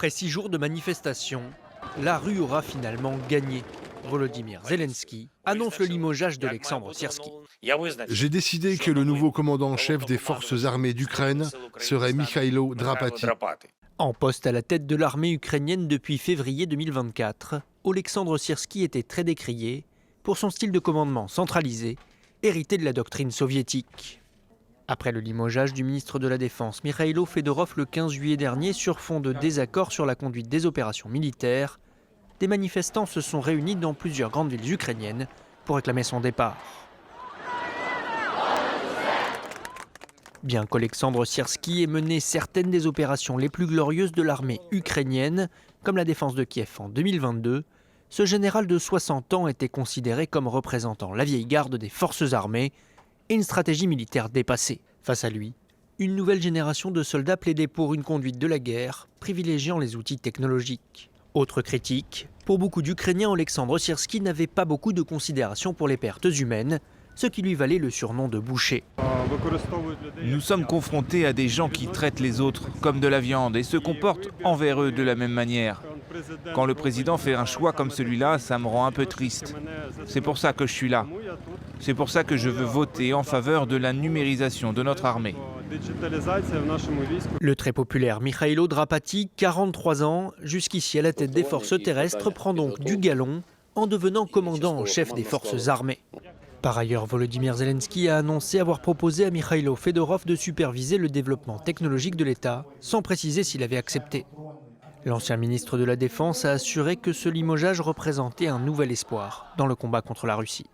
Après 6 jours de manifestations, la rue aura finalement gagné. Volodymyr Zelensky annonce le limogeage d'Olexandre Syrski. J'ai décidé que le nouveau commandant en chef des forces armées d'Ukraine serait Mikhailo Drapati. En poste à la tête de l'armée ukrainienne depuis février 2024, Olexandre Syrski était très décrié pour son style de commandement centralisé, hérité de la doctrine soviétique. Après le limogeage du ministre de la Défense Mikhailo Fedorov le 15 juillet dernier sur fond de désaccord sur la conduite des opérations militaires, des manifestants se sont réunis dans plusieurs grandes villes ukrainiennes pour réclamer son départ. Bien qu'Olexandre Syrski ait mené certaines des opérations les plus glorieuses de l'armée ukrainienne, comme la défense de Kiev en 2022, ce général de 60 ans était considéré comme représentant la vieille garde des forces armées et une stratégie militaire dépassée. Face à lui, une nouvelle génération de soldats plaidait pour une conduite de la guerre, privilégiant les outils technologiques. Autre critique, pour beaucoup d'Ukrainiens, Olexandre Syrski n'avait pas beaucoup de considération pour les pertes humaines, ce qui lui valait le surnom de boucher. Nous sommes confrontés à des gens qui traitent les autres comme de la viande et se comportent envers eux de la même manière. Quand le président fait un choix comme celui-là, ça me rend un peu triste. C'est pour ça que je suis là. C'est pour ça que je veux voter en faveur de la numérisation de notre armée. Le très populaire Mikhailo Drapati, 43 ans, jusqu'ici à la tête des forces terrestres, prend donc du galon en devenant commandant en chef des forces armées. Par ailleurs, Volodymyr Zelensky a annoncé avoir proposé à Mikhailo Fedorov de superviser le développement technologique de l'État, sans préciser s'il avait accepté. L'ancien ministre de la Défense a assuré que ce limogeage représentait un nouvel espoir dans le combat contre la Russie.